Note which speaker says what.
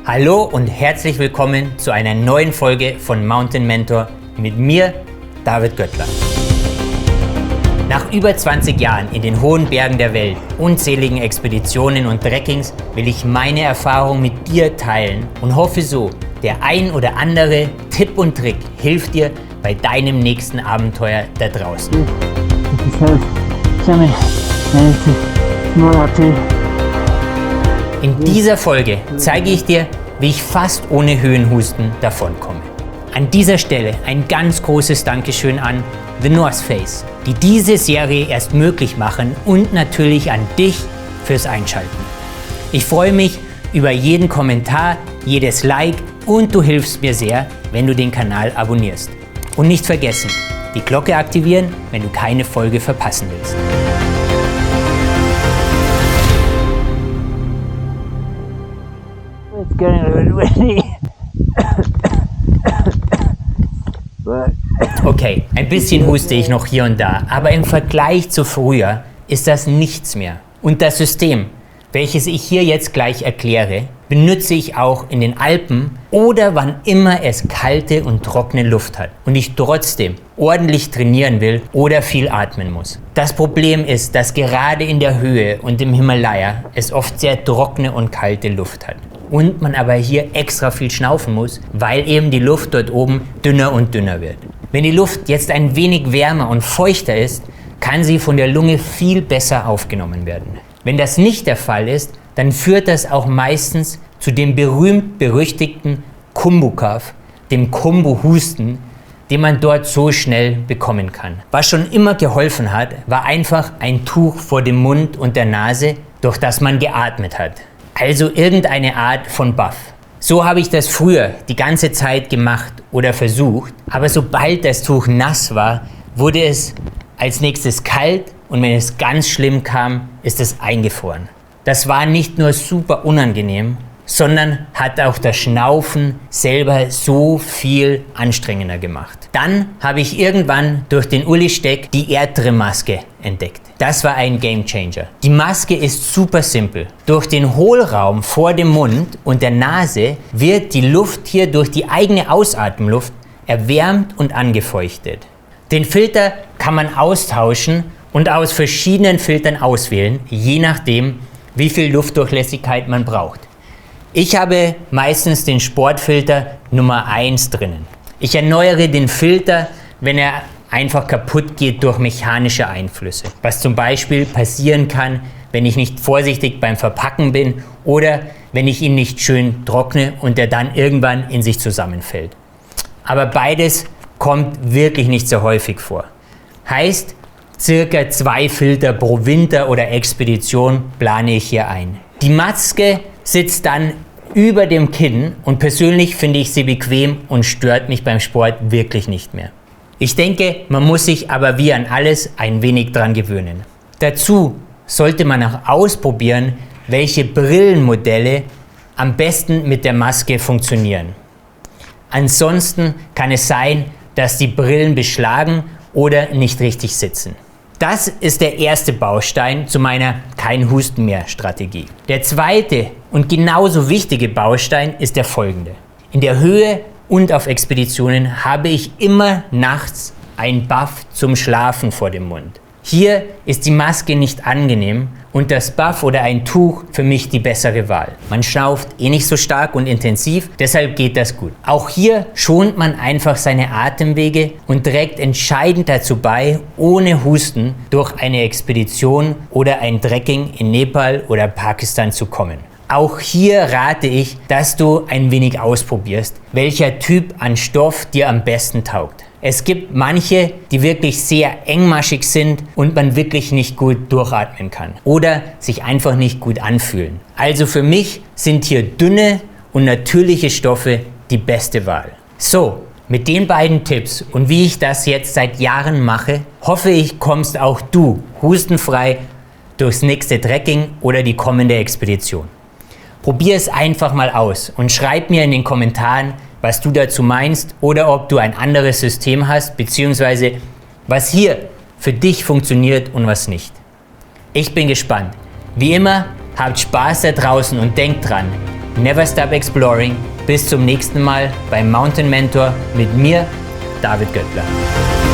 Speaker 1: Hallo und herzlich willkommen zu einer neuen Folge von Mountain Mentor mit mir, David Göttler. Nach über 20 Jahren in den hohen Bergen der Welt, unzähligen Expeditionen und Trekkings will ich meine Erfahrung mit dir teilen und hoffe so, der ein oder andere Tipp und Trick hilft dir bei deinem nächsten Abenteuer da draußen. In dieser Folge zeige ich dir, wie ich fast ohne Höhenhusten davonkomme. An dieser Stelle ein ganz großes Dankeschön an The North Face, die diese Serie erst möglich machen, und natürlich an dich fürs Einschalten. Ich freue mich über jeden Kommentar, jedes Like, und du hilfst mir sehr, wenn du den Kanal abonnierst. Und nicht vergessen, die Glocke aktivieren, wenn du keine Folge verpassen willst. It's getting a little windy. Okay, ein bisschen huste ich noch hier und da, aber im Vergleich zu früher ist das nichts mehr. Und das System, welches ich hier jetzt gleich erkläre, benutze ich auch in den Alpen oder wann immer es kalte und trockene Luft hat und ich trotzdem ordentlich trainieren will oder viel atmen muss. Das Problem ist, dass gerade in der Höhe und im Himalaya es oft sehr trockene und kalte Luft hat. Und man aber hier extra viel schnaufen muss, weil eben die Luft dort oben dünner und dünner wird. Wenn die Luft jetzt ein wenig wärmer und feuchter ist, kann sie von der Lunge viel besser aufgenommen werden. Wenn das nicht der Fall ist, dann führt das auch meistens zu dem berühmt-berüchtigten Kumbukaf, dem Kumbu-Husten, den man dort so schnell bekommen kann. Was schon immer geholfen hat, war einfach ein Tuch vor dem Mund und der Nase, durch das man geatmet hat. Also irgendeine Art von Buff. So habe ich das früher die ganze Zeit gemacht oder versucht, aber sobald das Tuch nass war, wurde es als nächstes kalt und wenn es ganz schlimm kam, ist es eingefroren. Das war nicht nur super unangenehm, sondern hat auch das Schnaufen selber so viel anstrengender gemacht. Dann habe ich irgendwann durch den Uli Steck die Erdrim-Maske entdeckt. Das war ein Gamechanger. Die Maske ist super simpel. Durch den Hohlraum vor dem Mund und der Nase wird die Luft hier durch die eigene Ausatemluft erwärmt und angefeuchtet. Den Filter kann man austauschen und aus verschiedenen Filtern auswählen, je nachdem, wie viel Luftdurchlässigkeit man braucht. Ich habe meistens den Sportfilter Nummer 1 drinnen. Ich erneuere den Filter, wenn er einfach kaputt geht durch mechanische Einflüsse. Was zum Beispiel passieren kann, wenn ich nicht vorsichtig beim Verpacken bin oder wenn ich ihn nicht schön trockne und er dann irgendwann in sich zusammenfällt. Aber beides kommt wirklich nicht so häufig vor. Heißt, circa 2 Filter pro Winter oder Expedition plane ich hier ein. Die Maske sitzt dann über dem Kinn und persönlich finde ich sie bequem und stört mich beim Sport wirklich nicht mehr. Ich denke, man muss sich aber wie an alles ein wenig dran gewöhnen. Dazu sollte man auch ausprobieren, welche Brillenmodelle am besten mit der Maske funktionieren. Ansonsten kann es sein, dass die Brillen beschlagen oder nicht richtig sitzen. Das ist der erste Baustein zu meiner Kein-Husten-mehr-Strategie. Der zweite und genauso wichtige Baustein ist der folgende. In der Höhe und auf Expeditionen habe ich immer nachts einen Buff zum Schlafen vor dem Mund. Hier ist die Maske nicht angenehm und das Buff oder ein Tuch für mich die bessere Wahl. Man schnauft eh nicht so stark und intensiv, deshalb geht das gut. Auch hier schont man einfach seine Atemwege und trägt entscheidend dazu bei, ohne Husten durch eine Expedition oder ein Trekking in Nepal oder Pakistan zu kommen. Auch hier rate ich, dass du ein wenig ausprobierst, welcher Typ an Stoff dir am besten taugt. Es gibt manche, die wirklich sehr engmaschig sind und man wirklich nicht gut durchatmen kann oder sich einfach nicht gut anfühlen. Also für mich sind hier dünne und natürliche Stoffe die beste Wahl. So, mit den beiden Tipps und wie ich das jetzt seit Jahren mache, hoffe ich, kommst auch du hustenfrei durchs nächste Trekking oder die kommende Expedition. Probier es einfach mal aus und schreib mir in den Kommentaren, was du dazu meinst oder ob du ein anderes System hast, beziehungsweise was hier für dich funktioniert und was nicht. Ich bin gespannt. Wie immer, habt Spaß da draußen und denkt dran, Never stop exploring. Bis zum nächsten Mal beim Mountain Mentor mit mir, David Göttler.